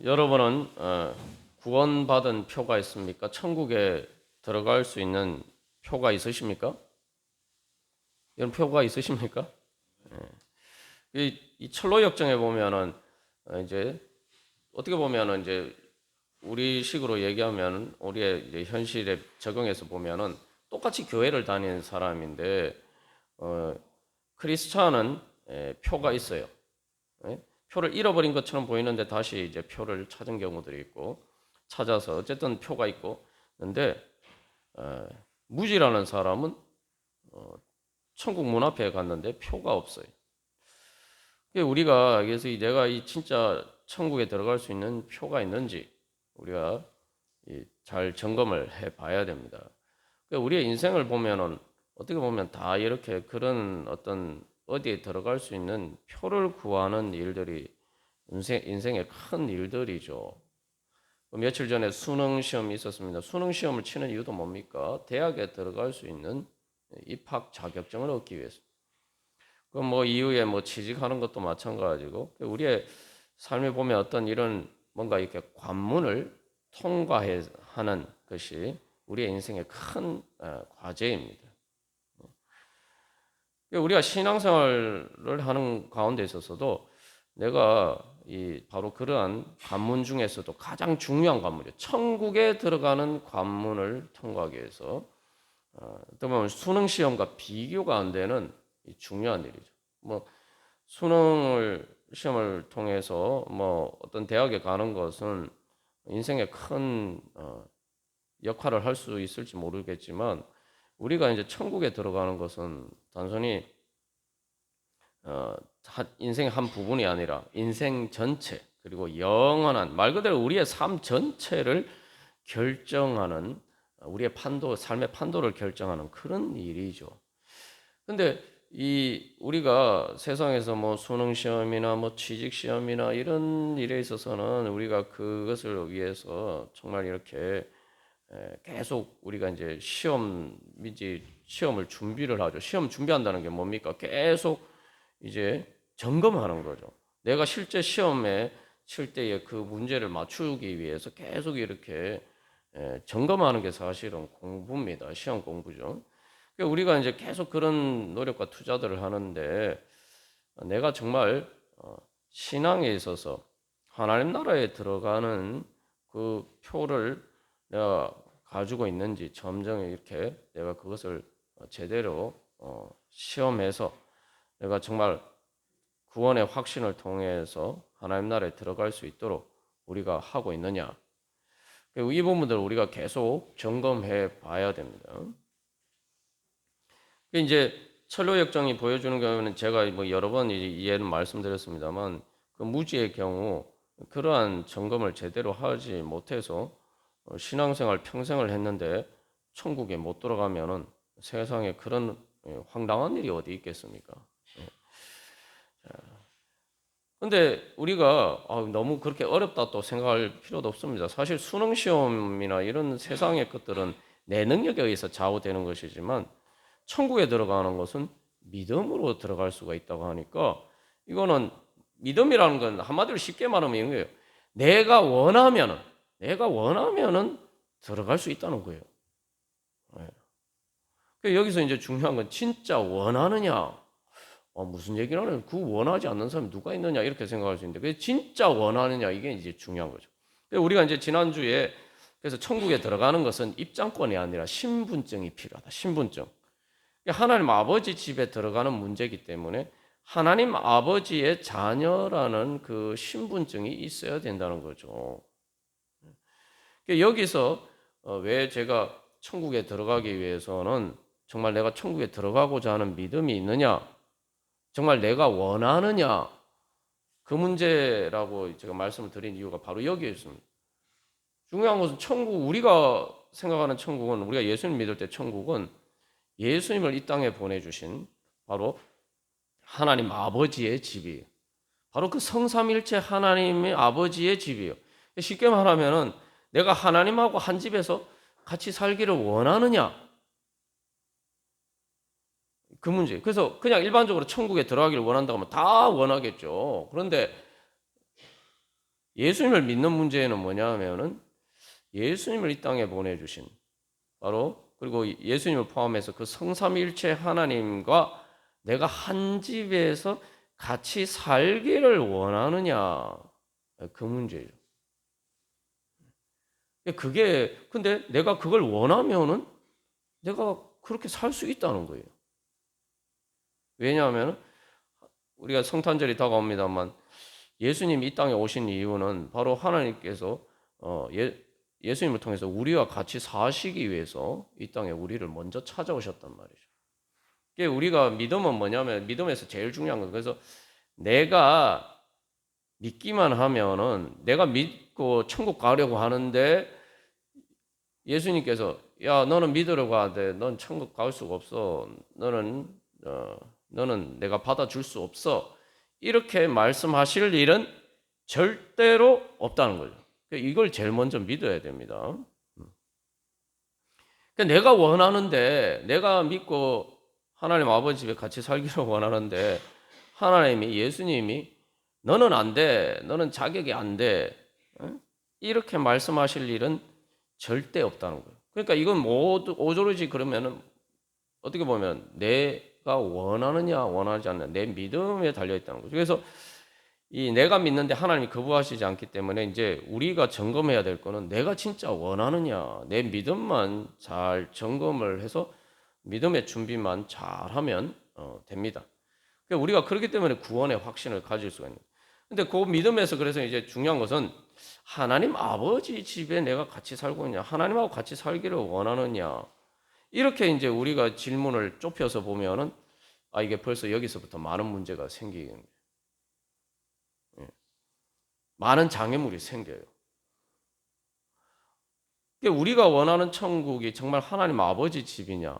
여러분은 구원받은 표가 있습니까? 천국에 들어갈 수 있는 표가 있으십니까? 이런 표가 있으십니까? 이 철로 역정에 보면은 이제 어떻게 보면은 이제 우리식으로 얘기하면 우리의 이제 현실에 적용해서 보면은 똑같이 교회를 다니는 사람인데 크리스찬은 표가 있어요. 예? 표를 잃어버린 것처럼 보이는데 다시 이제 표를 찾은 경우들이 있고 찾아서 어쨌든 표가 있고 근데 무지라는 사람은 천국 문 앞에 갔는데 표가 없어요. 우리가 그래서 내가 이 진짜 천국에 들어갈 수 있는 표가 있는지 우리가 잘 점검을 해봐야 됩니다. 우리의 인생을 보면은 어떻게 보면 다 이렇게 그런 어떤 어디에 들어갈 수 있는 표를 구하는 일들이 인생의 큰 일들이죠. 며칠 전에 수능 시험이 있었습니다. 수능 시험을 치는 이유도 뭡니까? 대학에 들어갈 수 있는 입학 자격증을 얻기 위해서. 그럼 뭐 이후에 뭐 취직하는 것도 마찬가지고 우리의 삶에 보면 어떤 이런 뭔가 이렇게 관문을 통과하는 것이 우리의 인생의 큰 과제입니다. 우리가 신앙생활을 하는 가운데 있어서도 내가 바로 그러한 관문 중에서도 가장 중요한 관문이에요. 천국에 들어가는 관문을 통과하기 위해서 어떻게 보면 수능 시험과 비교가 안 되는 중요한 일이죠. 뭐 수능을 시험을 통해서 뭐 어떤 대학에 가는 것은 인생에 큰 역할을 할 수 있을지 모르겠지만 우리가 이제 천국에 들어가는 것은 단순히 인생의 한 부분이 아니라 인생 전체 그리고 영원한 말 그대로 우리의 삶 전체를 결정하는 우리의 삶의 판도를 결정하는 그런 일이죠. 근데 우리가 세상에서 뭐 수능 시험이나 뭐 취직 시험이나 이런 일에 있어서는 우리가 그것을 위해서 정말 이렇게 계속 우리가 이제 시험을 준비를 하죠. 시험 준비한다는 게 뭡니까? 계속 이제 점검하는 거죠. 내가 실제 시험에 칠 때에 그 문제를 맞추기 위해서 계속 이렇게 점검하는 게 사실은 공부입니다. 시험 공부죠. 그러니까 우리가 이제 계속 그런 노력과 투자들을 하는데 내가 정말 신앙에 있어서 하나님 나라에 들어가는 그 표를 내가 가지고 있는지 점점 이렇게 내가 그것을 제대로 시험해서 내가 정말 구원의 확신을 통해서 하나님 나라에 들어갈 수 있도록 우리가 하고 있느냐. 이 부분들을 우리가 계속 점검해 봐야 됩니다. 이제 철로 역정이 보여주는 경우는 제가 뭐 여러 번 이해는 말씀드렸습니다만 그 무지의 경우 그러한 점검을 제대로 하지 못해서 신앙생활 평생을 했는데 천국에 못 들어가면은 세상에 그런 황당한 일이 어디 있겠습니까? 근데 우리가 너무 그렇게 어렵다 또 생각할 필요도 없습니다. 사실 수능 시험이나 이런 세상의 것들은 내 능력에 의해서 좌우되는 것이지만 천국에 들어가는 것은 믿음으로 들어갈 수가 있다고 하니까 이거는 믿음이라는 건 한마디로 쉽게 말하면 이거예요. 내가 원하면은 들어갈 수 있다는 거예요. 여기서 이제 중요한 건 진짜 원하느냐. 무슨 얘기를 하는 그 원하지 않는 사람이 누가 있느냐 이렇게 생각할 수 있는데 그게 진짜 원하느냐 이게 이제 중요한 거죠. 우리가 이제 지난주에 그래서 천국에 들어가는 것은 입장권이 아니라 신분증이 필요하다. 신분증. 하나님 아버지 집에 들어가는 문제이기 때문에 하나님 아버지의 자녀라는 그 신분증이 있어야 된다는 거죠. 여기서 왜 제가 천국에 들어가기 위해서는 정말 내가 천국에 들어가고자 하는 믿음이 있느냐, 정말 내가 원하느냐, 그 문제라고 제가 말씀을 드린 이유가 바로 여기에 있습니다. 중요한 것은 우리가 생각하는 천국은, 우리가 예수님 믿을 때 천국은 예수님을 이 땅에 보내주신 바로 하나님 아버지의 집이에요. 바로 그 성삼일체 하나님의 아버지의 집이에요. 쉽게 말하면은 내가 하나님하고 한 집에서 같이 살기를 원하느냐? 그 문제. 그래서 그냥 일반적으로 천국에 들어가기를 원한다고 하면 다 원하겠죠. 그런데 예수님을 믿는 문제는 뭐냐면은 예수님을 이 땅에 보내주신 바로 그리고 예수님을 포함해서 그 성삼일체 하나님과 내가 한 집에서 같이 살기를 원하느냐 그 문제예요. 그게 근데 내가 그걸 원하면은 내가 그렇게 살 수 있다는 거예요. 왜냐하면 우리가 성탄절이 다가옵니다만 예수님이 이 땅에 오신 이유는 바로 하나님께서 예수님을 통해서 우리와 같이 사시기 위해서 이 땅에 우리를 먼저 찾아오셨단 말이죠. 이게 우리가 믿음은 뭐냐면 믿음에서 제일 중요한 건 그래서 내가 믿기만 하면은 내가 믿고 천국 가려고 하는데 예수님께서 야 너는 믿으려고 하는데 넌 천국 갈 수가 없어. 너는 내가 받아줄 수 없어. 이렇게 말씀하실 일은 절대로 없다는 거죠. 이걸 제일 먼저 믿어야 됩니다. 내가 원하는데 내가 믿고 하나님 아버지 집에 같이 살기를 원하는데 하나님이 예수님이 너는 안 돼. 너는 자격이 안 돼. 이렇게 말씀하실 일은 절대 없다는 거예요. 그러니까 이건 모두 오조로지 그러면은 어떻게 보면 내가 원하느냐 원하지 않느냐 내 믿음에 달려 있다는 거죠. 그래서 이 내가 믿는데 하나님이 거부하시지 않기 때문에 이제 우리가 점검해야 될 거는 내가 진짜 원하느냐 내 믿음만 잘 점검을 해서 믿음의 준비만 잘하면 됩니다. 그러니까 우리가 그렇기 때문에 구원의 확신을 가질 수가 있는. 근데 그 믿음에서 그래서 이제 중요한 것은 하나님 아버지 집에 내가 같이 살고 있냐, 하나님하고 같이 살기를 원하느냐. 이렇게 이제 우리가 질문을 좁혀서 보면은 이게 벌써 여기서부터 많은 문제가 생기는 거예요. 많은 장애물이 생겨요. 우리가 원하는 천국이 정말 하나님 아버지 집이냐?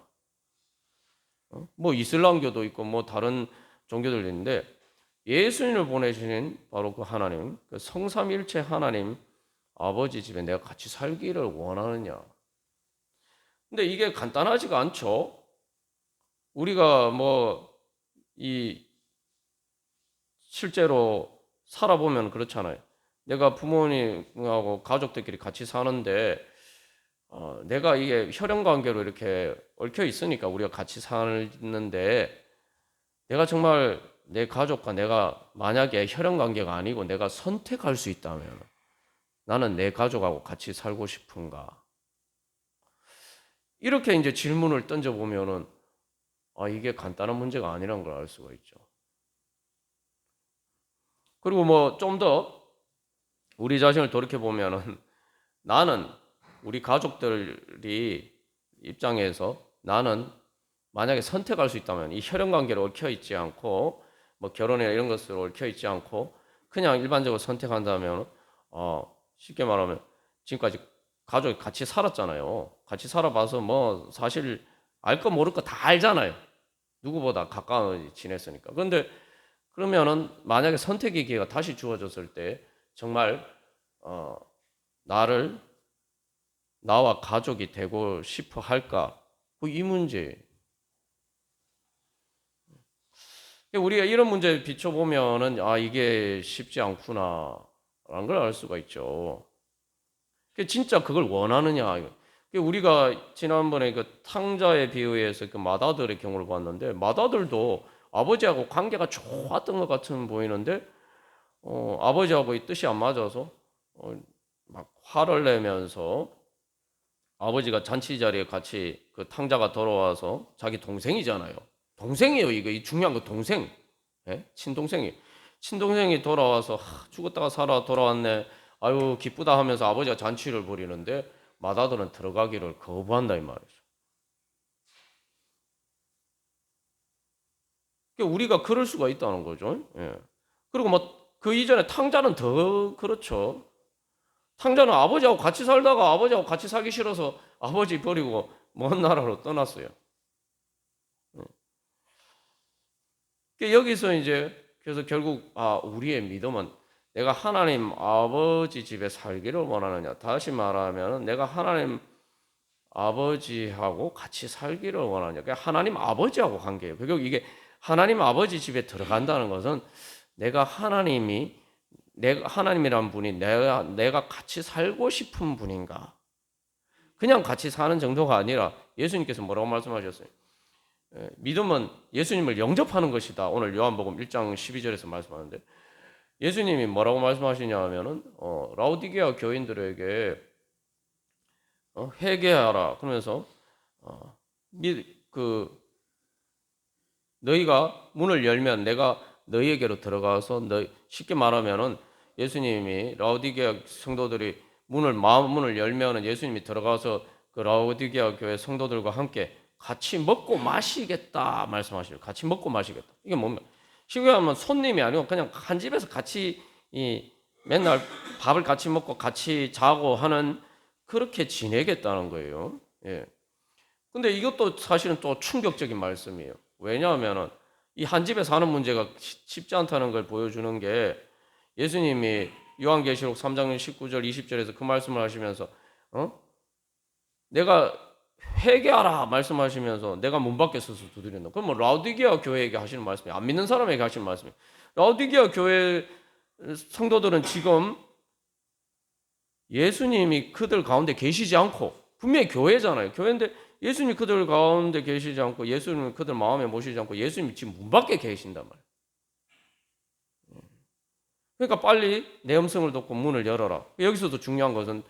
뭐 이슬람교도 있고 뭐 다른 종교들도 있는데 예수님을 보내주신 바로 그 하나님, 그 성삼일체 하나님 아버지 집에 내가 같이 살기를 원하느냐? 근데 이게 간단하지가 않죠. 우리가 뭐 이 실제로 살아보면 그렇잖아요. 내가 부모님하고 가족들끼리 같이 사는데 내가 이게 혈연 관계로 이렇게 얽혀 있으니까 우리가 같이 사는데 내가 정말 내 가족과 내가 만약에 혈연 관계가 아니고 내가 선택할 수 있다면 나는 내 가족하고 같이 살고 싶은가? 이렇게 이제 질문을 던져보면은 이게 간단한 문제가 아니라는 걸 알 수가 있죠. 그리고 뭐 좀 더 우리 자신을 돌이켜 보면은 나는 우리 가족들이 입장에서 나는 만약에 선택할 수 있다면 이 혈연 관계로 얽혀 있지 않고 뭐 결혼이나 이런 것으로 얽혀 있지 않고 그냥 일반적으로 선택한다면 쉽게 말하면 지금까지 가족이 같이 살았잖아요. 같이 살아봐서 뭐 사실 알 거 모를 거 다 알잖아요. 누구보다 가까이 지냈으니까. 그런데 그러면은 만약에 선택의 기회가 다시 주어졌을 때 정말 나와 가족이 되고 싶어 할까? 이 문제. 우리가 이런 문제에 비춰보면은 이게 쉽지 않구나라는 걸 알 수가 있죠. 진짜 그걸 원하느냐? 우리가 지난번에 그 탕자의 비유에서 그 맏아들의 경우를 봤는데 맏아들도 아버지하고 관계가 좋았던 것 같은 보이는데 아버지하고 이 뜻이 안 맞아서 막 화를 내면서 아버지가 잔치 자리에 같이 그 탕자가 돌아와서 자기 동생이잖아요. 동생이에요. 이거 이 중요한 거 동생. 예? 친동생이 돌아와서 죽었다가 살아 돌아왔네. 아유 기쁘다 하면서 아버지가 잔치를 벌이는데 맏아들은 들어가기를 거부한다 이 말이죠. 우리가 그럴 수가 있다는 거죠. 예. 그리고 뭐 그 이전에 탕자는 더 그렇죠. 탕자는 아버지하고 같이 살다가 아버지하고 같이 살기 싫어서 아버지 버리고 먼 나라로 떠났어요. 여기서 이제 그래서 결국 우리의 믿음은 내가 하나님 아버지 집에 살기를 원하느냐. 다시 말하면 내가 하나님 아버지하고 같이 살기를 원하느냐. 그러니까 하나님 아버지하고 관계예요. 결국 이게 하나님 아버지 집에 들어간다는 것은 내가 하나님이 내가 하나님이란 분이 내가 같이 살고 싶은 분인가? 그냥 같이 사는 정도가 아니라 예수님께서 뭐라고 말씀하셨어요? 믿음은 예수님을 영접하는 것이다. 오늘 요한복음 1장 12절에서 말씀하는데 예수님이 뭐라고 말씀하시냐 하면은 라오디게아 교인들에게 회개하라. 그러면서 너희가 문을 열면 내가 너희에게로 들어가서 쉽게 말하면은 예수님이 라오디게아 성도들이 마음문을 열면은 예수님이 들어가서 그 라오디게아 교회 성도들과 함께 같이 먹고 마시겠다 말씀하시죠. 같이 먹고 마시겠다. 이게 뭡니까? 쉽게 말하면 손님이 아니고 그냥 한 집에서 같이 맨날 밥을 같이 먹고 같이 자고 하는 그렇게 지내겠다는 거예요. 예. 근데 이것도 사실은 또 충격적인 말씀이에요. 왜냐하면은 이 한 집에 사는 문제가 쉽지 않다는 걸 보여주는 게 예수님이 요한계시록 3장 19절 20절에서 그 말씀을 하시면서 내가 회개하라 말씀하시면서 내가 문 밖에 서서 두드린다. 그럼 뭐 라오디게아 교회에게 하시는 말씀이에요. 안 믿는 사람에게 하시는 말씀이에요. 라오디게아 교회 성도들은 지금 예수님이 그들 가운데 계시지 않고 분명히 교회잖아요. 교회인데 예수님이 그들 가운데 계시지 않고 예수님이 그들 마음에 모시지 않고 예수님이 지금 문 밖에 계신단 말이에요. 그러니까 빨리 내 음성을 듣고 문을 열어라. 여기서도 중요한 것은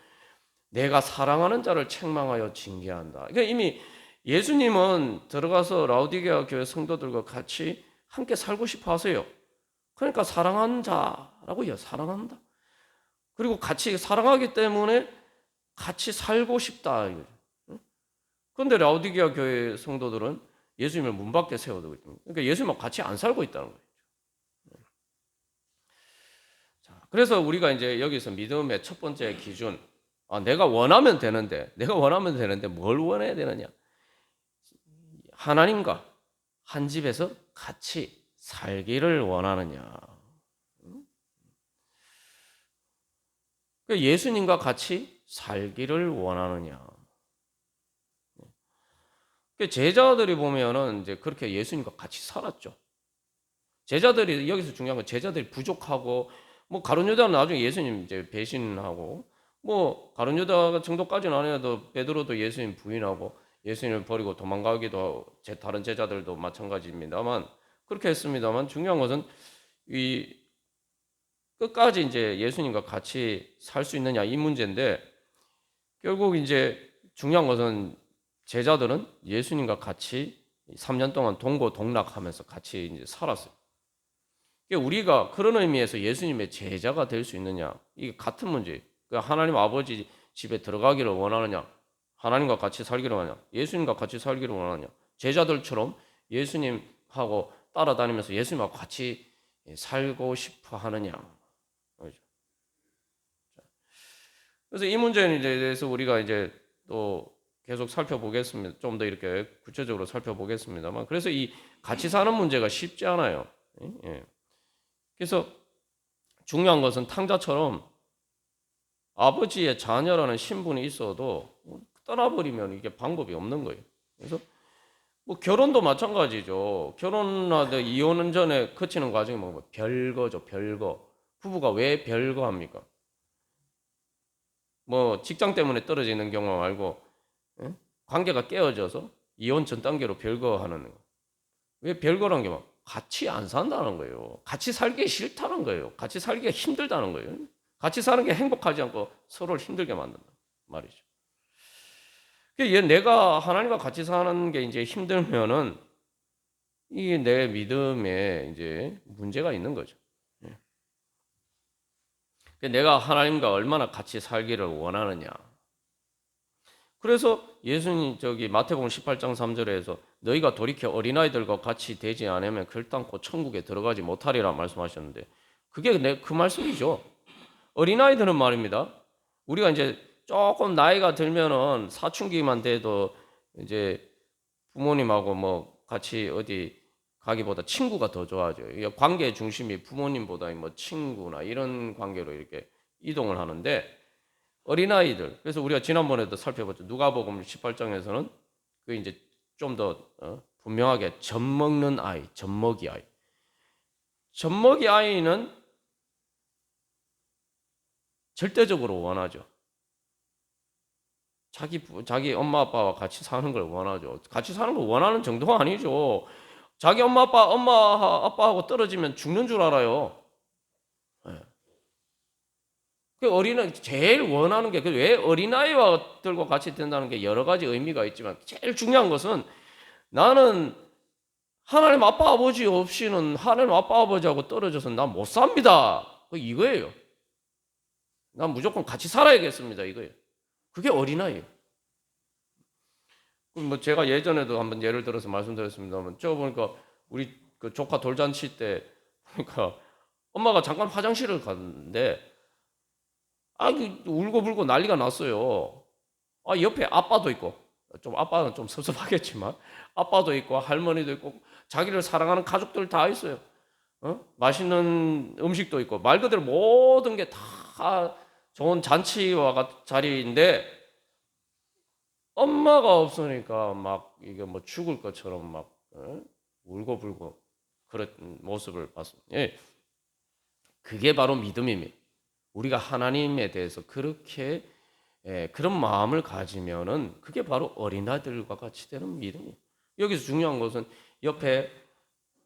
내가 사랑하는 자를 책망하여 징계한다. 그러니까 이미 예수님은 들어가서 라오디게아 교회 성도들과 같이 함께 살고 싶어 하세요. 그러니까 사랑하는 자라고요. 사랑한다. 그리고 같이 사랑하기 때문에 같이 살고 싶다. 그런데 라오디게아 교회 성도들은 예수님을 문 밖에 세워두고 있습니다. 그러니까 예수님과 같이 안 살고 있다는 거예요. 자, 그래서 우리가 이제 여기서 믿음의 첫 번째 기준, 내가 원하면 되는데 뭘 원해야 되느냐? 하나님과 한 집에서 같이 살기를 원하느냐? 예수님과 같이 살기를 원하느냐? 제자들이 보면은 이제 그렇게 예수님과 같이 살았죠. 제자들이 여기서 중요한 건 제자들이 부족하고 뭐 가룟 유다는 나중에 예수님 이제 배신하고 뭐 가룟 유다 정도까지는 아니어도 베드로도 예수님 부인하고 예수님을 버리고 도망가기도 다른 제자들도 마찬가지입니다만 그렇게 했습니다만 중요한 것은 이 끝까지 이제 예수님과 같이 살 수 있느냐 이 문제인데 결국 이제 중요한 것은 제자들은 예수님과 같이 3년 동안 동고동락하면서 같이 이제 살았어요. 우리가 그런 의미에서 예수님의 제자가 될 수 있느냐 이게 같은 문제예요. 하나님 아버지 집에 들어가기를 원하느냐, 하나님과 같이 살기를 원하느냐, 예수님과 같이 살기를 원하느냐, 제자들처럼 예수님하고 따라다니면서 예수님하고 같이 살고 싶어 하느냐. 그래서 이 문제에 대해서 우리가 이제 또 계속 살펴보겠습니다. 좀 더 이렇게 구체적으로 살펴보겠습니다만, 그래서 이 같이 사는 문제가 쉽지 않아요. 그래서 중요한 것은 탕자처럼 아버지의 자녀라는 신분이 있어도 떠나버리면 이게 방법이 없는 거예요. 그래서 뭐 결혼도 마찬가지죠. 결혼하다 이혼 전에 거치는 과정이 뭐 별거죠, 별거. 부부가 왜 별거 합니까? 뭐 직장 때문에 떨어지는 경우 말고 관계가 깨어져서 이혼 전 단계로 별거하는 거. 왜 별거란 게 막 같이 안 산다는 거예요. 같이 살기 싫다는 거예요. 같이 살기가 힘들다는 거예요. 같이 사는 게 행복하지 않고 서로를 힘들게 만든다 말이죠. 내가 하나님과 같이 사는 게 이제 힘들면은 이게 내 믿음에 이제 문제가 있는 거죠. 내가 하나님과 얼마나 같이 살기를 원하느냐. 그래서 예수님 마태복음 18장 3절에서 너희가 돌이켜 어린아이들과 같이 되지 않으면 결단코 천국에 들어가지 못하리라 말씀하셨는데 그게 그 말씀이죠. 어린아이들은 말입니다. 우리가 이제 조금 나이가 들면은 사춘기만 돼도 이제 부모님하고 뭐 같이 어디 가기보다 친구가 더 좋아져. 관계 중심이 부모님보다 뭐 친구나 이런 관계로 이렇게 이동을 하는데 어린아이들. 그래서 우리가 지난번에도 살펴봤죠. 누가복음 18장에서는 그 이제 좀 더 분명하게 젖먹는 아이, 젖먹이 아이. 젖먹이 아이는 절대적으로 원하죠. 자기 엄마 아빠와 같이 사는 걸 원하죠. 같이 사는 걸 원하는 정도가 아니죠. 자기 엄마 아빠하고 떨어지면 죽는 줄 알아요. 예. 그 어린아이 제일 원하는 게 왜 어린아이들과 같이 된다는 게 여러 가지 의미가 있지만 제일 중요한 것은 나는 하나님 아빠 아버지 없이는 하나님 아빠 아버지하고 떨어져서 난 못 삽니다. 이거예요. 난 무조건 같이 살아야겠습니다. 이거예요. 그게 어린아이예요. 뭐 제가 예전에도 한번 예를 들어서 말씀드렸습니다만 저 보니까 우리 그 조카 돌잔치 때 보니까 엄마가 잠깐 화장실을 갔는데 울고불고 난리가 났어요. 옆에 아빠도 있고 아빠는 좀 섭섭하겠지만 아빠도 있고 할머니도 있고 자기를 사랑하는 가족들 다 있어요. 맛있는 음식도 있고 말 그대로 모든 게 다 좋은 잔치와 같은 자리인데 엄마가 없으니까 막 이게 뭐 죽을 것처럼 막 울고불고 그런 모습을 봤습니다. 예, 그게 바로 믿음입니다. 우리가 하나님에 대해서 그렇게 그런 마음을 가지면은 그게 바로 어린아이들과 같이 되는 믿음이에요. 여기서 중요한 것은 옆에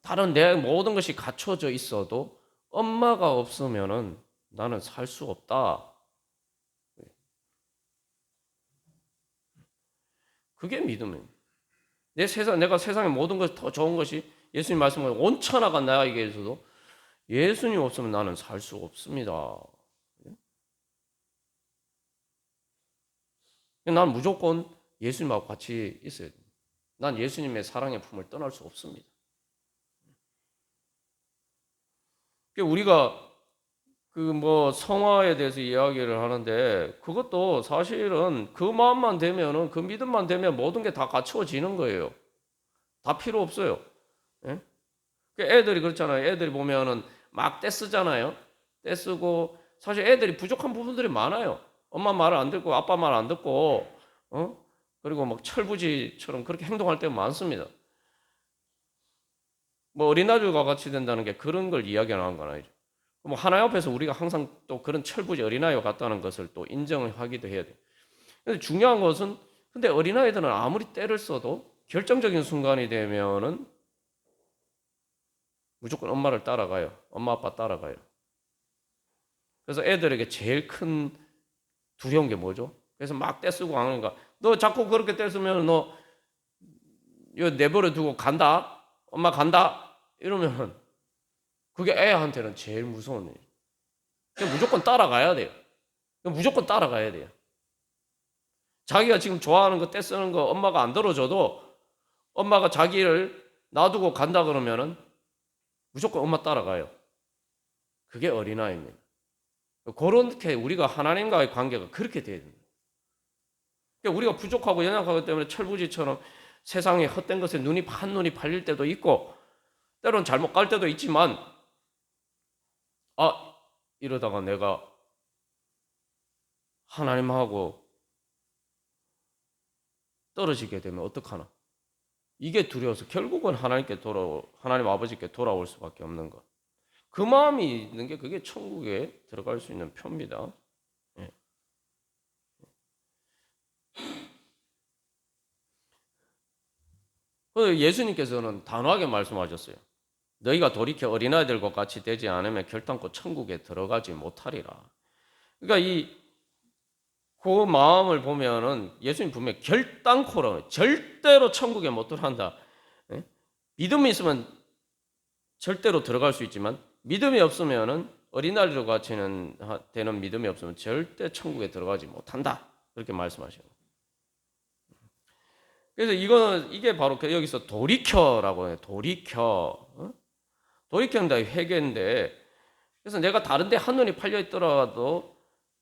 다른 내 모든 것이 갖춰져 있어도 엄마가 없으면은 나는 살 수 없다. 그게 믿음이에요. 내가 세상의 모든 것이 더 좋은 것이 예수님 말씀하신 온천하가 나에게서도 예수님 없으면 나는 살 수 없습니다. 난 무조건 예수님하고 같이 있어야 됩니다. 난 예수님의 사랑의 품을 떠날 수 없습니다. 우리가 그 뭐 성화에 대해서 이야기를 하는데 그것도 사실은 그 마음만 되면은 그 믿음만 되면 모든 게 다 갖추어지는 거예요. 다 필요 없어요. 예? 애들이 그렇잖아요. 애들이 보면은 막 떼쓰잖아요. 떼쓰고 사실 애들이 부족한 부분들이 많아요. 엄마 말을 안 듣고 아빠 말 안 듣고 그리고 막 철부지처럼 그렇게 행동할 때가 많습니다. 뭐 어린아이들과 같이 된다는 게 그런 걸 이야기하는 건 아니죠. 뭐 하나님 앞에서 우리가 항상 또 그런 철부지 어린아이와 같다는 것을 또 인정을 하기도 해야 돼요. 근데 중요한 것은 근데 어린아이들은 아무리 때를 써도 결정적인 순간이 되면은 무조건 엄마를 따라가요. 엄마 아빠 따라가요. 그래서 애들에게 제일 큰 두려운 게 뭐죠? 그래서 막 떼쓰고 하니까 너 자꾸 그렇게 떼쓰면 너 이거 내버려 두고 간다. 엄마 간다. 이러면 그게 애한테는 제일 무서운 일이에요. 무조건 따라가야 돼요. 무조건 따라가야 돼요. 자기가 지금 좋아하는 거 떼쓰는 거 엄마가 안 들어줘도 엄마가 자기를 놔두고 간다 그러면은 무조건 엄마 따라가요. 그게 어린아이입니다. 그렇게 우리가 하나님과의 관계가 그렇게 돼야 됩니다. 우리가 부족하고 연약하기 때문에 철부지처럼 세상에 헛된 것에 한눈이 팔릴 때도 있고 때로는 잘못 갈 때도 있지만 이러다가 내가 하나님하고 떨어지게 되면 어떡하나? 이게 두려워서 결국은 하나님 아버지께 돌아올 수밖에 없는 것. 그 마음이 있는 게 그게 천국에 들어갈 수 있는 표입니다. 예. 예수님께서는 단호하게 말씀하셨어요. 너희가 돌이켜 어린아이들과 같이 되지 않으면 결단코 천국에 들어가지 못하리라. 그러니까 그 마음을 보면은 예수님 분명히 결단코로 절대로 천국에 못 들어간다. 예? 믿음이 있으면 절대로 들어갈 수 있지만 믿음이 없으면은 어린아이들과 같이는 되는 믿음이 없으면 절대 천국에 들어가지 못한다. 그렇게 말씀하셔요. 그래서 이게 바로 여기서 돌이켜라고 해요. 돌이켜는 다 회개인데 그래서 내가 다른데 한눈이 팔려 있더라도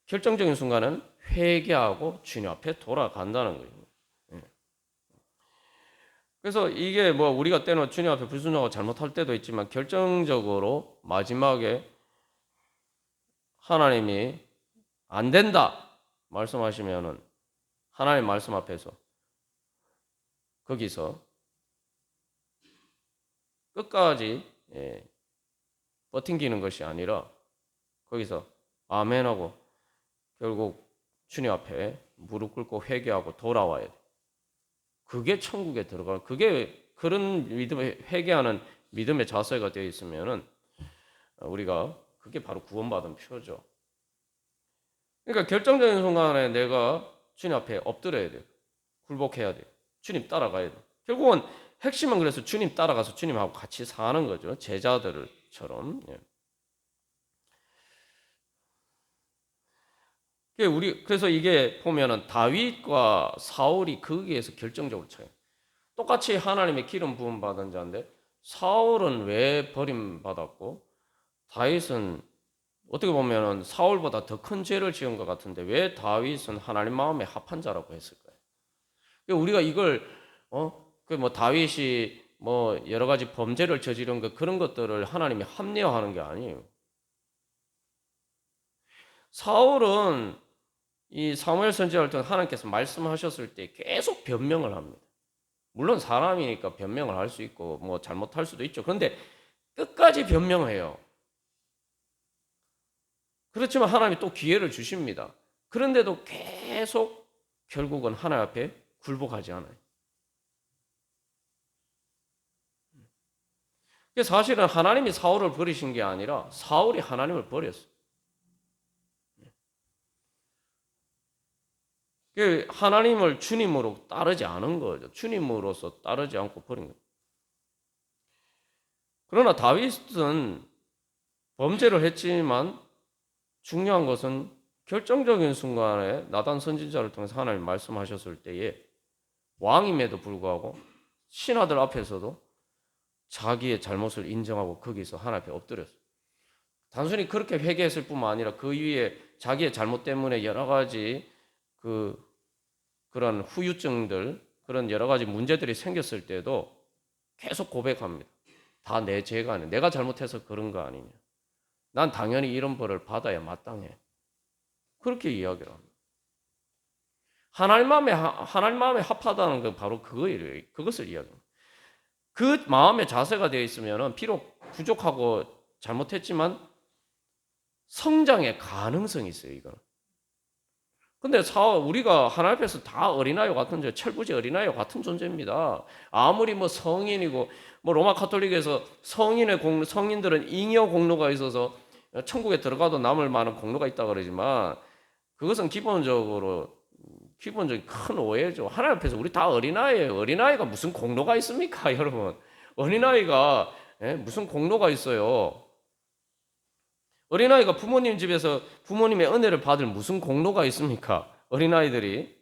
결정적인 순간은 회개하고 주님 앞에 돌아간다는 거예요. 예. 그래서 이게 뭐 우리가 때는 주님 앞에 불순종하고 잘못할 때도 있지만 결정적으로 마지막에 하나님이 안 된다 말씀하시면은 하나님 말씀 앞에서 거기서 끝까지 버팅기는 것이 아니라 거기서 아멘하고 결국 주님 앞에 무릎 꿇고 회개하고 돌아와야 돼. 그게 천국에 들어가는, 그게 그런 믿음에 회개하는 믿음의 자세가 되어 있으면은 우리가 그게 바로 구원받은 표죠. 그러니까 결정적인 순간에 내가 주님 앞에 엎드려야 돼. 굴복해야 돼. 주님 따라가야 돼. 결국은 핵심은 그래서 주님 따라가서 주님하고 같이 사는 거죠. 제자들처럼. 그래서 이게 보면은 다윗과 사울이 거기에서 결정적으로 차이. 똑같이 하나님의 기름 부음 받은 자인데 사울은 왜 버림받았고 다윗은 어떻게 보면은 사울보다 더 큰 죄를 지은 것 같은데 왜 다윗은 하나님 마음에 합한 자라고 했을까요? 우리가 이걸 그 뭐 다윗이 뭐 여러 가지 범죄를 저지른 것 그런 것들을 하나님이 합리화하는 게 아니에요. 사울은 이 사무엘 선지자를 통해 하나님께서 말씀하셨을 때 계속 변명을 합니다. 물론 사람이니까 변명을 할 수 있고 뭐 잘못할 수도 있죠. 그런데 끝까지 변명해요. 그렇지만 하나님이 또 기회를 주십니다. 그런데도 계속 결국은 하나님 앞에 굴복하지 않아요. 사실은 하나님이 사울을 버리신 게 아니라 사울이 하나님을 버렸어요. 하나님을 주님으로 따르지 않은 거죠. 주님으로서 따르지 않고 버린 거예요. 그러나 다윗은 범죄를 했지만 중요한 것은 결정적인 순간에 나단 선지자를 통해서 하나님 말씀하셨을 때에 왕임에도 불구하고 신하들 앞에서도 자기의 잘못을 인정하고 거기서 하나님 앞에 엎드렸어요. 단순히 그렇게 회개했을 뿐만 아니라 그 위에 자기의 잘못 때문에 여러 가지 그런 후유증들, 그런 여러 가지 문제들이 생겼을 때도 계속 고백합니다. 다 내 죄가 아니야. 내가 잘못해서 그런 거 아니냐. 난 당연히 이런 벌을 받아야 마땅해. 그렇게 이야기를 합니다. 하나님 마음에 합하다는 건 바로 그거예요. 그것을 이야기합니다. 그 마음의 자세가 되어 있으면 비록 부족하고 잘못했지만 성장의 가능성이 있어요. 이거는. 근데 우리가 하나님 앞에서 다 어린아이와 같은 존재, 철부지 어린아이와 같은 존재입니다. 아무리 뭐 성인이고 뭐 로마 카톨릭에서 성인들은 잉여 공로가 있어서 천국에 들어가도 남을 만한 공로가 있다 그러지만 그것은 기본적인 큰 오해죠. 하나님 앞에서 우리 다 어린아이예요. 어린아이가 무슨 공로가 있습니까, 여러분? 어린아이가 무슨 공로가 있어요? 어린아이가 부모님 집에서 부모님의 은혜를 받을 무슨 공로가 있습니까? 어린아이들이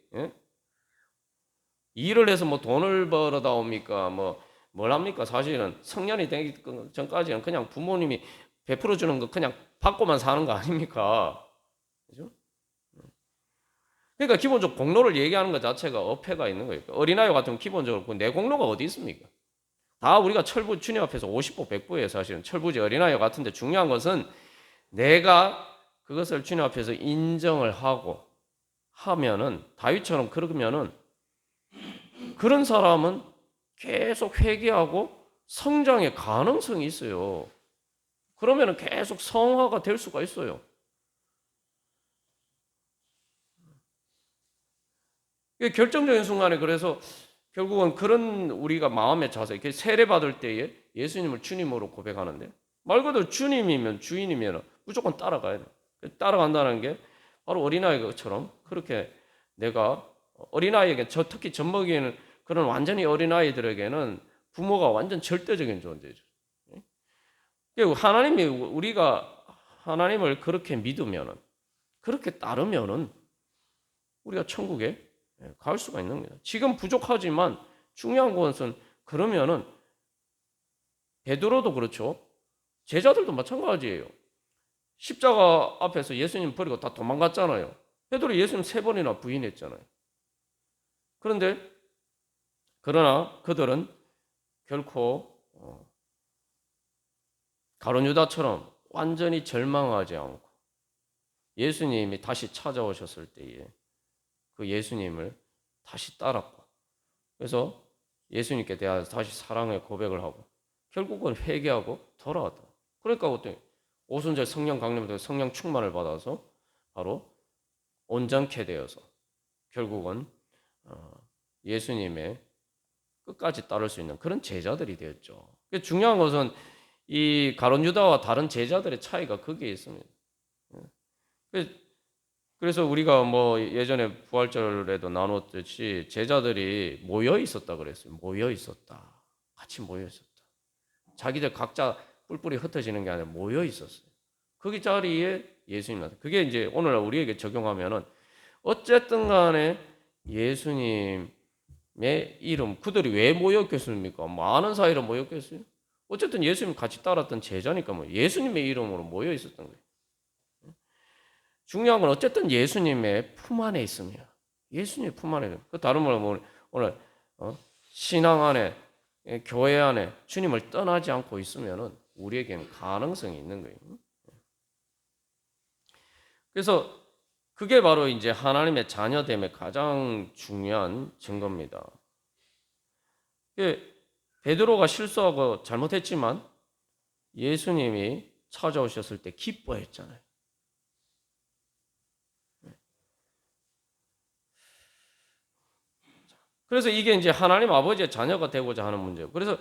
일을 해서 뭐 돈을 벌어다 옵니까? 뭘 합니까? 사실은 성년이 되기 전까지는 그냥 부모님이 베풀어 주는 거 그냥 받고만 사는 거 아닙니까? 그죠? 그러니까 기본적으로 공로를 얘기하는 것 자체가 어폐가 있는 거예요. 어린아이 같으면 기본적으로 내 공로가 어디 있습니까? 다 우리가 주님 앞에서 50부 100부예요. 사실은 철부지 어린아이 같은데 중요한 것은 내가 그것을 주님 앞에서 인정을 하면은 다윗처럼 그러면은 그런 사람은 계속 회개하고 성장의 가능성이 있어요. 그러면은 계속 성화가 될 수가 있어요. 결정적인 순간에 그래서 결국은 그런 우리가 마음의 자세, 세례 받을 때에 예수님을 주님으로 고백하는데 말 그대로 주님이면 주인이면 무조건 따라가야 돼. 따라간다는 게 바로 어린아이처럼 그렇게 내가 어린아이에게 특히 젖먹이는 그런 완전히 어린아이들에게는 부모가 완전 절대적인 존재죠. 그리고 우리가 하나님을 그렇게 믿으면은 그렇게 따르면은 우리가 천국에 갈 수가 있는 거예요. 지금 부족하지만 중요한 것은 그러면은 베드로도 그렇죠. 제자들도 마찬가지예요. 십자가 앞에서 예수님 버리고 다 도망갔잖아요. 베드로 예수님 3번이나 부인했잖아요. 그러나 그들은 결코 가룟 유다처럼 완전히 절망하지 않고 예수님이 다시 찾아오셨을 때에 그 예수님을 다시 따랐고 그래서 예수님께 대해서 다시 사랑의 고백을 하고 결국은 회개하고 돌아왔다. 그러니까 어때? 오순절 성령 강림을 통해 성령 충만을 받아서 바로 온전케 되어서 결국은 예수님의 끝까지 따를 수 있는 그런 제자들이 되었죠. 중요한 것은 이 가룟 유다와 다른 제자들의 차이가 거기에 있습니다. 그래서 우리가 뭐 예전에 부활절에도 나눴듯이 제자들이 모여 있었다 그랬어요. 모여 있었다. 같이 모여 있었다. 자기들 각자 뿔뿔이 흩어지는 게 아니라 모여 있었어요. 거기 자리에 예수님 나타. 그게 이제 오늘 우리에게 적용하면은 어쨌든 간에 예수님의 이름, 그들이 왜 모였겠습니까? 뭐 아는 사이로 모였겠어요? 어쨌든 예수님 같이 따랐던 제자니까 뭐 예수님의 이름으로 모여 있었던 거예요. 중요한 건 어쨌든 예수님의 품 안에 있으며 예수님의 품 안에 그 다른 말로 오늘 신앙 안에 교회 안에 주님을 떠나지 않고 있으면은 우리에게는 가능성이 있는 거예요. 그래서 그게 바로 이제 하나님의 자녀됨의 가장 중요한 증거입니다. 베드로가 실수하고 잘못했지만 예수님이 찾아오셨을 때 기뻐했잖아요. 그래서 이게 이제 하나님 아버지의 자녀가 되고자 하는 문제예요. 그래서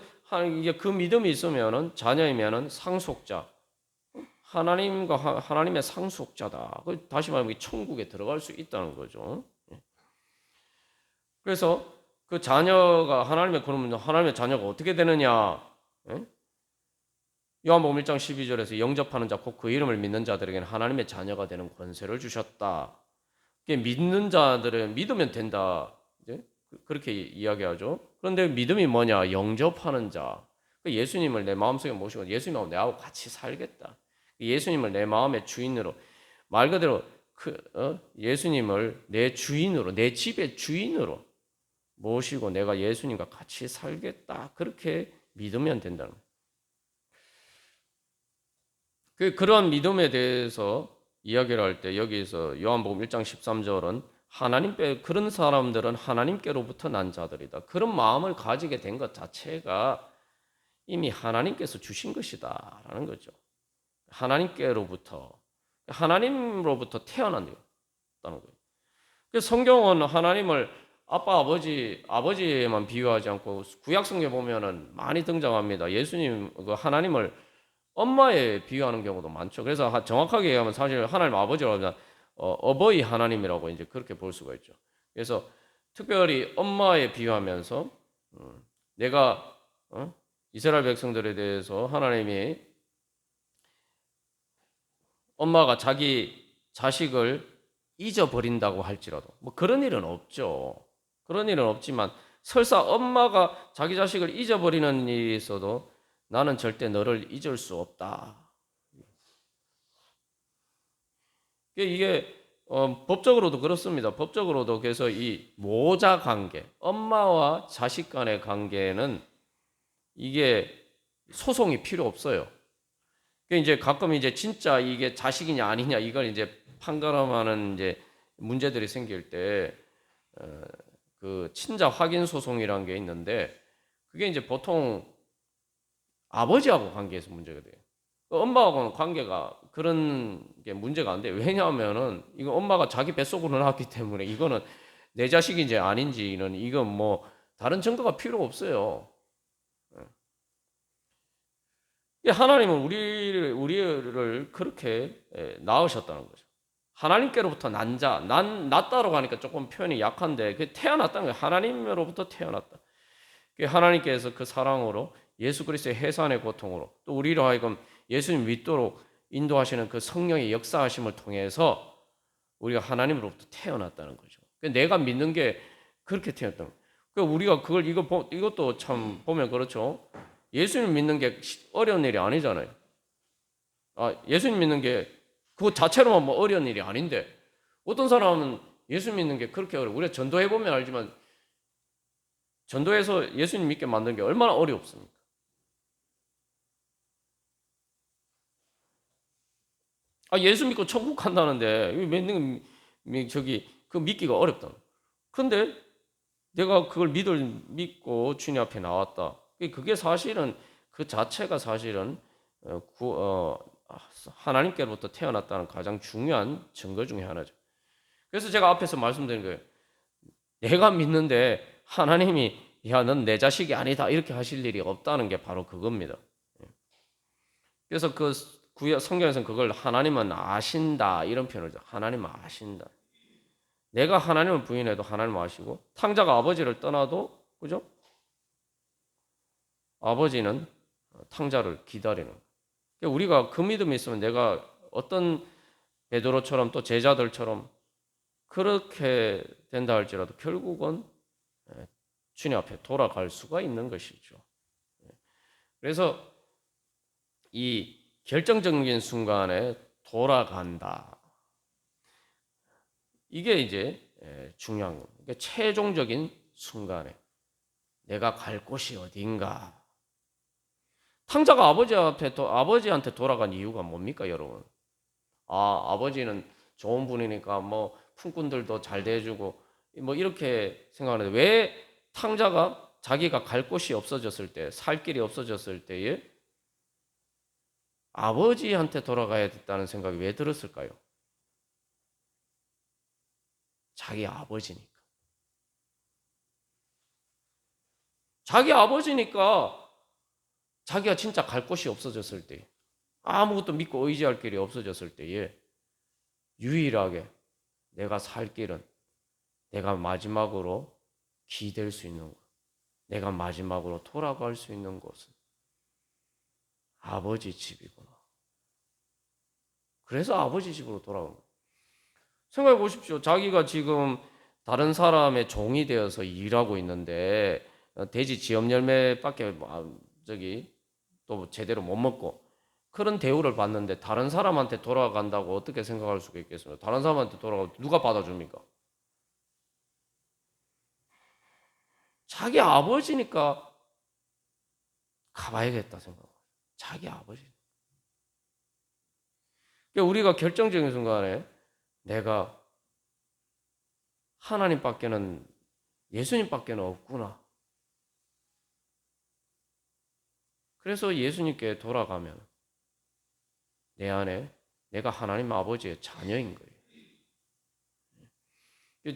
이게 그 믿음이 있으면은 자녀이면은 상속자, 하나님과 하나님의 상속자다. 다시 말하면 천국에 들어갈 수 있다는 거죠. 그래서 그 자녀가 그러면 하나님의 자녀가 어떻게 되느냐? 요한복음 1장 12절에서 영접하는 자, 곧 그 이름을 믿는 자들에게는 하나님의 자녀가 되는 권세를 주셨다. 믿는 자들은 믿으면 된다. 그렇게 이야기하죠. 그런데 믿음이 뭐냐? 영접하는 자. 예수님을 내 마음속에 모시고 예수님하고 내하고 같이 살겠다. 예수님을 내 마음의 주인으로, 말 그대로 예수님을 내 주인으로, 내 집의 주인으로 모시고 내가 예수님과 같이 살겠다. 그렇게 믿으면 된다는 거예요. 그런 믿음에 대해서 이야기를 할 때 여기서 요한복음 1장 13절은 그런 사람들은 하나님께로부터 난 자들이다. 그런 마음을 가지게 된 것 자체가 이미 하나님께서 주신 것이다라는 거죠. 하나님으로부터 태어난다는 거예요. 그래서 성경은 하나님을 아빠, 아버지에만 비유하지 않고 구약 성경에 보면은 많이 등장합니다. 예수님, 하나님을 엄마에 비유하는 경우도 많죠. 그래서 정확하게 얘기하면 사실 하나님 아버지라고 하면 어버이 하나님이라고 이제 그렇게 볼 수가 있죠. 그래서 특별히 엄마에 비유하면서 내가 이스라엘 백성들에 대해서 하나님이 엄마가 자기 자식을 잊어버린다고 할지라도 뭐 그런 일은 없죠. 그런 일은 없지만 설사 엄마가 자기 자식을 잊어버리는 일이 있어도 나는 절대 너를 잊을 수 없다. 이게 법적으로도 그렇습니다. 법적으로도 그래서 이 모자 관계, 엄마와 자식 간의 관계는 이게 소송이 필요 없어요. 이제 가끔 이제 진짜 이게 자식이냐 아니냐 이걸 이제 판가름하는 이제 문제들이 생길 때 그 친자 확인 소송이라는 게 있는데 그게 이제 보통 아버지하고 관계에서 문제가 돼요. 엄마하고는 관계가 그런 게 문제가 안 돼요. 왜냐하면은 이거 엄마가 자기 뱃속으로 낳았기 때문에 이거는 내 자식인지 아닌지는 이건 뭐 다른 증거가 필요 없어요. 하나님은 우리를 그렇게 낳으셨다는 거죠. 하나님께로부터 난 자, 낳다라고 하니까 조금 표현이 약한데 그 태어났다는 거예요. 하나님으로부터 태어났다. 하나님께서 그 사랑으로 예수 그리스도의 해산의 고통으로 또 우리로 하여금 예수님 믿도록 인도하시는 그 성령의 역사하심을 통해서 우리가 하나님으로부터 태어났다는 거죠. 내가 믿는 게 그렇게 태어났다는 거예요. 우리가 이것도 참 보면 그렇죠. 예수님 믿는 게 어려운 일이 아니잖아요. 예수님 믿는 게 그거 자체로만 뭐 어려운 일이 아닌데 어떤 사람은 예수 믿는 게 그렇게 어려워. 우리가 전도해 보면 알지만 전도해서 예수님 믿게 만든 게 얼마나 어렵습니까? 예수 믿고 천국 간다는데 그 믿기가 어렵다. 근데 내가 그걸 믿고 주님 앞에 나왔다. 그게 사실은 그 자체가 사실은 하나님께로부터 태어났다는 가장 중요한 증거 중에 하나죠. 그래서 제가 앞에서 말씀드린 거예요. 내가 믿는데 하나님이 야, 넌 내 자식이 아니다 이렇게 하실 일이 없다는 게 바로 그겁니다. 그래서 그 구약 성경에서는 그걸 하나님은 아신다 이런 표현을 해요. 하나님은 아신다. 내가 하나님을 부인해도 하나님은 아시고 탕자가 아버지를 떠나도 그죠? 아버지는 탕자를 기다리는. 그러니까 우리가 그 믿음이 있으면 내가 어떤 베드로처럼 또 제자들처럼 그렇게 된다 할지라도 결국은 주님 앞에 돌아갈 수가 있는 것이죠. 그래서 이 결정적인 순간에 돌아간다. 이게 이제 중요한 겁니다. 그러니까 최종적인 순간에 내가 갈 곳이 어딘가. 탕자가 아버지한테 돌아간 이유가 뭡니까, 여러분? 아버지는 좋은 분이니까 뭐 품꾼들도 잘 대해주고 뭐 이렇게 생각하는데 왜 탕자가 자기가 갈 곳이 없어졌을 때, 살 길이 없어졌을 때에 아버지한테 돌아가야 됐다는 생각이 왜 들었을까요? 자기 아버지니까. 자기 아버지니까 자기가 진짜 갈 곳이 없어졌을 때, 아무것도 믿고 의지할 길이 없어졌을 때에 유일하게 내가 살 길은 내가 마지막으로 기댈 수 있는 것, 내가 마지막으로 돌아갈 수 있는 곳은 아버지 집이구나. 그래서 아버지 집으로 돌아온 거예요. 생각해 보십시오. 자기가 지금 다른 사람의 종이 되어서 일하고 있는데 돼지 지엄 열매밖에 또 제대로 못 먹고 그런 대우를 받는데 다른 사람한테 돌아간다고 어떻게 생각할 수가 있겠습니까? 다른 사람한테 돌아가면 누가 받아줍니까? 자기 아버지니까 가봐야겠다 생각합니다. 자기 아버지. 그러니까 우리가 결정적인 순간에 내가 하나님밖에는 예수님밖에는 없구나. 그래서 예수님께 돌아가면 내 안에 내가 하나님 아버지의 자녀인 거예요.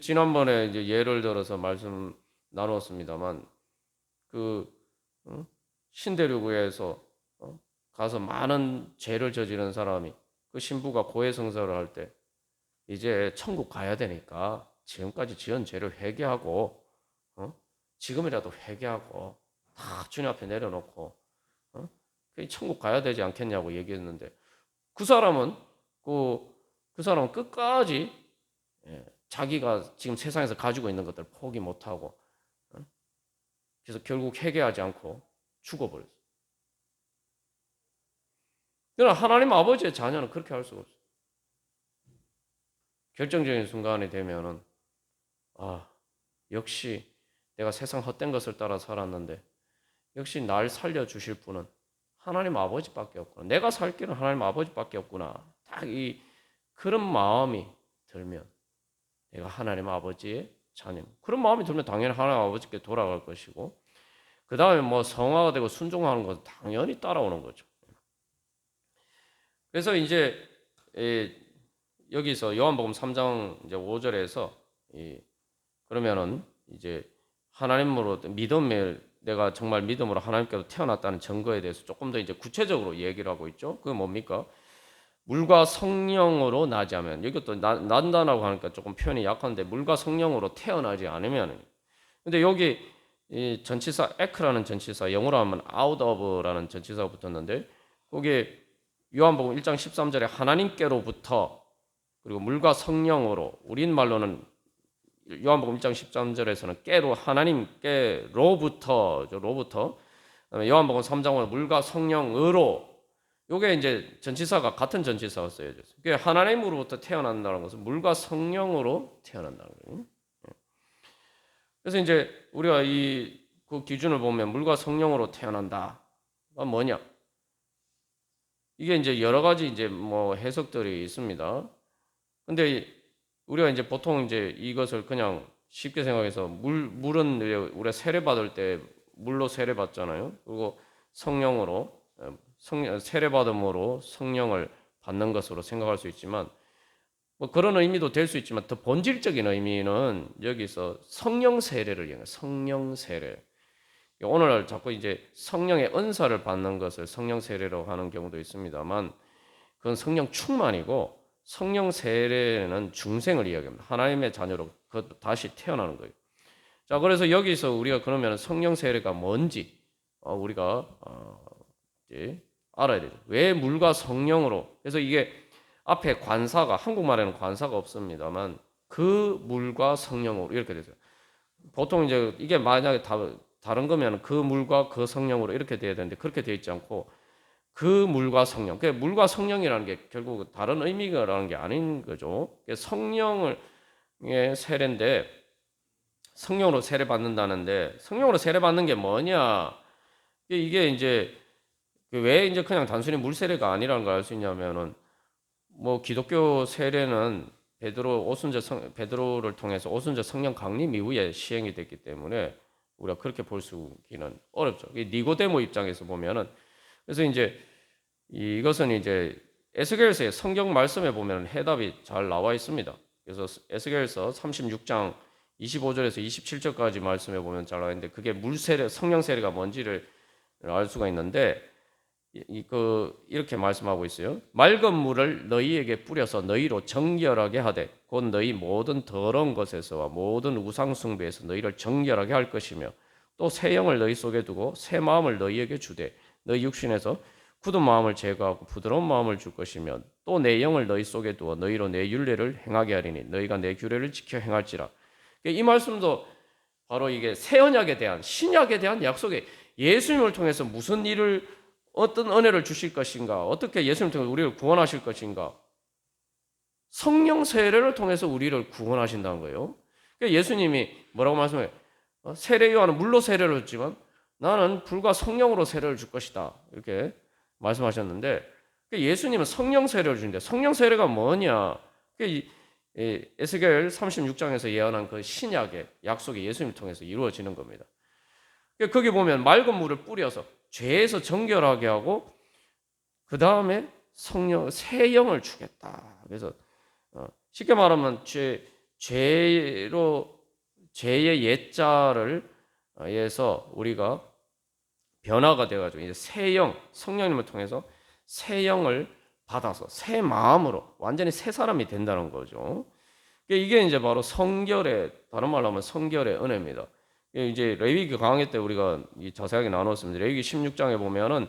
지난번에 이제 예를 들어서 말씀 나누었습니다만 신대륙에서 가서 많은 죄를 저지른 사람이 그 신부가 고해성사를 할 때 이제 천국 가야 되니까 지금까지 지은 죄를 회개하고 지금이라도 회개하고 다 주님 앞에 내려놓고 천국 가야 되지 않겠냐고 얘기했는데 그 사람은 그 사람은 끝까지 자기가 지금 세상에서 가지고 있는 것들 포기 못하고 그래서 결국 회개하지 않고 죽어버렸어요. 그러나 하나님 아버지의 자녀는 그렇게 할 수가 없어요. 결정적인 순간이 되면은 역시 내가 세상 헛된 것을 따라 살았는데 역시 날 살려주실 분은 하나님 아버지밖에 없구나. 내가 살 길은 하나님 아버지밖에 없구나. 딱 그런 마음이 들면 내가 하나님 아버지의 자녀. 그런 마음이 들면 당연히 하나님 아버지께 돌아갈 것이고 그 다음에 뭐 성화가 되고 순종하는 것은 당연히 따라오는 거죠. 그래서 이제 여기서 요한복음 3장 이제 5절에서 그러면은 이제 하나님으로 믿음을 내가 정말 믿음으로 하나님께로 태어났다는 증거에 대해서 조금 더 이제 구체적으로 얘기를 하고 있죠. 그게 뭡니까? 물과 성령으로 나지 않으면 이것도 난다라고 하니까 조금 표현이 약한데 물과 성령으로 태어나지 않으면 근데 여기 이 전치사 에크라는 전치사 영어로 하면 out of라는 전치사가 붙었는데 거기에 요한복음 1장 13절에 하나님께로부터 그리고 물과 성령으로 우리말로는 요한복음 1장 13절에서는 깨로 하나님께로부터 요한복음 3장 5절 물과 성령으로 요게 이제 전치사가 같은 전치사가 쓰여졌어요. 그게 하나님으로부터 태어난다는 것은 물과 성령으로 태어난다는 거예요. 그래서 이제 우리가 그 기준을 보면 물과 성령으로 태어난다가 뭐냐? 이게 이제 여러 가지 이제 뭐 해석들이 있습니다. 근데 우리가 이제 보통 이제 이것을 그냥 쉽게 생각해서 물은 우리가 세례 받을 때 물로 세례 받잖아요. 그리고 성령으로 세례 받음으로 성령을 받는 것으로 생각할 수 있지만 뭐 그런 의미도 될 수 있지만 더 본질적인 의미는 여기서 성령 세례를 이야기해요. 성령 세례. 오늘 자꾸 이제 성령의 은사를 받는 것을 성령 세례라고 하는 경우도 있습니다만 그건 성령 충만이고 성령 세례는 중생을 이야기합니다. 하나님의 자녀로 다시 태어나는 거예요. 자, 그래서 여기서 우리가 그러면 성령 세례가 뭔지 우리가 이제 알아야 되죠. 왜 물과 성령으로? 그래서 이게 앞에 관사가 한국말에는 관사가 없습니다만 그 물과 성령으로 이렇게 되죠. 보통 이제 이게 만약에 다른 거면 그 물과 그 성령으로 이렇게 돼야 되는데 그렇게 되어 있지 않고 그 물과 성령. 그 물과 성령이라는 게 결국 다른 의미가라는 게 아닌 거죠. 성령의 세례인데 성령으로 세례 받는다는데 성령으로 세례 받는 게 뭐냐? 이게 이제 왜 이제 그냥 단순히 물 세례가 아니라는 걸 알 수 있냐면은 뭐 기독교 세례는 베드로를 통해서 오순절 성령 강림 이후에 시행이 됐기 때문에 우리가 그렇게 볼 수기는 어렵죠. 니고데모 입장에서 보면은 그래서 이제 이것은 이제 에스겔서의 성경 말씀에 보면 해답이 잘 나와 있습니다. 그래서 에스겔서 36장 25절에서 27절까지 말씀해 보면 잘 나와 있는데 그게 물 세례, 성령 세례가 뭔지를 알 수가 있는데 이렇게 말씀하고 있어요. 맑은 물을 너희에게 뿌려서 너희로 정결하게 하되 곧 너희 모든 더러운 것에서와 모든 우상 숭배에서 너희를 정결하게 할 것이며 또 새 영을 너희 속에 두고 새 마음을 너희에게 주되 너희 육신에서 굳은 마음을 제거하고 부드러운 마음을 줄 것이며 또 내 영을 너희 속에 두어 너희로 내 율례를 행하게 하리니 너희가 내 규례를 지켜 행할지라. 이 말씀도 바로 이게 새 언약에 대한 신약에 대한 약속에 예수님을 통해서 무슨 일을 어떤 은혜를 주실 것인가? 어떻게 예수님을 통해 우리를 구원하실 것인가? 성령 세례를 통해서 우리를 구원하신다는 거예요. 그러니까 예수님이 뭐라고 말씀해요? 세례 요한은 물로 세례를 줬지만 나는 불과 성령으로 세례를 줄 것이다. 이렇게 말씀하셨는데 예수님은 성령 세례를 주는데 성령 세례가 뭐냐? 에스겔 36장에서 예언한 그 신약의 약속이 예수님을 통해서 이루어지는 겁니다. 거기 보면 맑은 물을 뿌려서 죄에서 정결하게 하고 그 다음에 성령 새 영을 주겠다. 그래서 쉽게 말하면 죄의 옛자를 해서 우리가 변화가 되어가지고 이제 새 영, 성령님을 통해서 새 영을 받아서 새 마음으로 완전히 새 사람이 된다는 거죠. 이게 이제 바로 성결의 다른 말로 하면 성결의 은혜입니다. 이제 레위기 강해 때 우리가 자세하게 나눴습니다. 레위기 16장에 보면은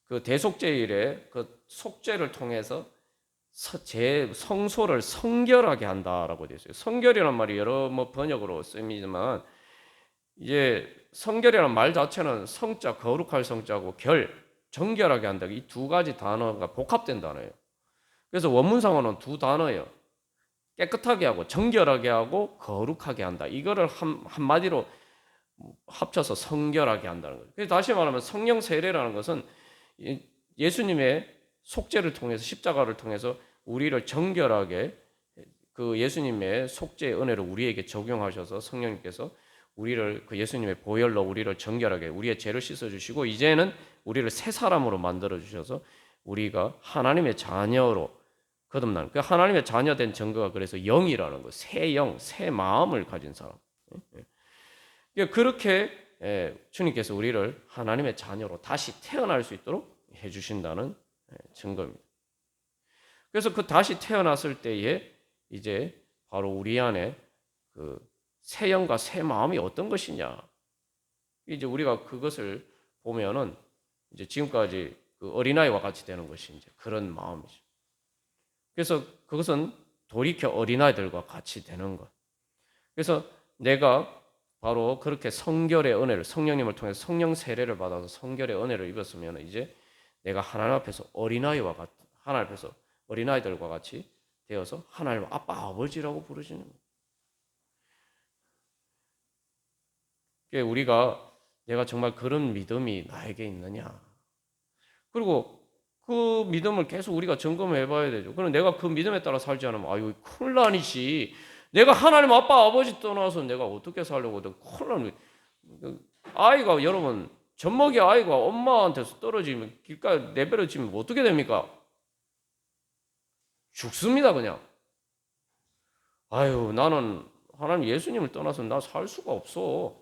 그 대속죄일에 그 속죄를 통해서 성소를 성결하게 한다라고 되어 있어요. 성결이란 말이 여러 번역으로 쓰이지만 이제 성결이라는 말 자체는 성자 거룩할 성자고 정결하게 한다. 이 두 가지 단어가 복합된 단어예요. 그래서 원문상으로는 두 단어예요. 깨끗하게 하고 정결하게 하고 거룩하게 한다. 이거를 한마디로 합쳐서 성결하게 한다는 거죠. 그래서 다시 말하면 성령 세례라는 것은 예수님의 속죄를 통해서 십자가를 통해서 우리를 정결하게 그 예수님의 속죄의 은혜를 우리에게 적용하셔서 성령님께서 우리를 그 예수님의 보혈로 우리를 정결하게 우리의 죄를 씻어 주시고 이제는 우리를 새 사람으로 만들어 주셔서 우리가 하나님의 자녀로 거듭나는 그 하나님의 자녀된 증거가 그래서 영이라는 거, 새 영, 새 마음을 가진 사람. 그렇게 주님께서 우리를 하나님의 자녀로 다시 태어날 수 있도록 해주신다는 증거입니다. 그래서 그 다시 태어났을 때에 이제 바로 우리 안에 그 새 영과 새 마음이 어떤 것이냐. 이제 우리가 그것을 보면은 이제 지금까지 그 어린아이와 같이 되는 것이 이제 그런 마음이죠. 그래서 그것은 돌이켜 어린아이들과 같이 되는 것. 그래서 내가 바로 그렇게 성결의 은혜를 성령님을 통해서 성령 세례를 받아서 성결의 은혜를 입었으면 이제 내가 하나님 앞에서 하나님 앞에서 어린아이들과 같이 되어서 하나님 아빠 아버지라고 부르시는 거예요. 우리가 내가 정말 그런 믿음이 나에게 있느냐. 그리고 그 믿음을 계속 우리가 점검해 봐야 되죠. 그럼 내가 그 믿음에 따라 살지 않으면 아유 큰일나니지. 내가 하나님 아빠 아버지 떠나서 내가 어떻게 살려고 큰일. 아이가 여러분 젖먹이 아이가 엄마한테서 떨어지면 길가에 내버려지면 어떻게 됩니까? 죽습니다 그냥. 아유, 나는 하나님 예수님을 떠나서 나 살 수가 없어.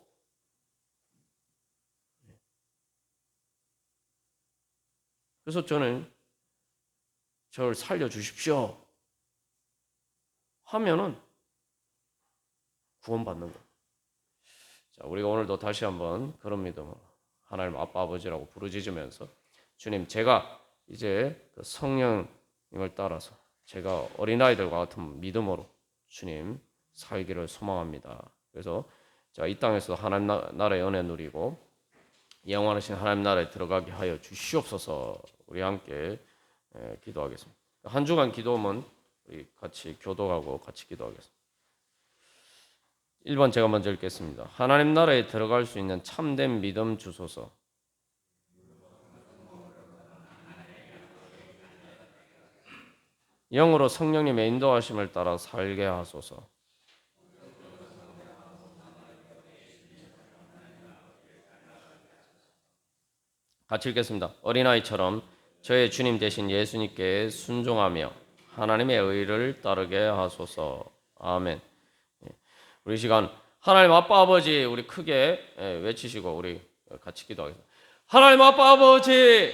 그래서 저는 저를 살려주십시오 하면은 구원받는 거예요. 자, 우리가 오늘도 다시 한번 그런 믿음으로 하나님 아빠 아버지라고 부르짖으면서 주님, 제가 이제 그 성령님을 따라서 제가 어린아이들과 같은 믿음으로 주님 살기를 소망합니다. 그래서 자, 이 땅에서 하나님 나라의 은혜 누리고 영원하신 하나님 나라에 들어가게 하여 주시옵소서. 우리 함께 기도하겠습니다. 한 주간 기도문 우리 같이 교도하고 같이 기도하겠습니다. 1번 제가 먼저 읽겠습니다. 하나님 나라에 들어갈 수 있는 참된 믿음 주소서. 영으로 성령님의 인도하심을 따라 살게 하소서. 같이 읽겠습니다. 어린아이처럼 저의 주님 되신 예수님께 순종하며 하나님의 의를 따르게 하소서. 아멘. 우리 시간 하나님 아빠 아버지 우리 크게 외치시고 우리 같이 기도하겠습니다. 하나님 아빠 아버지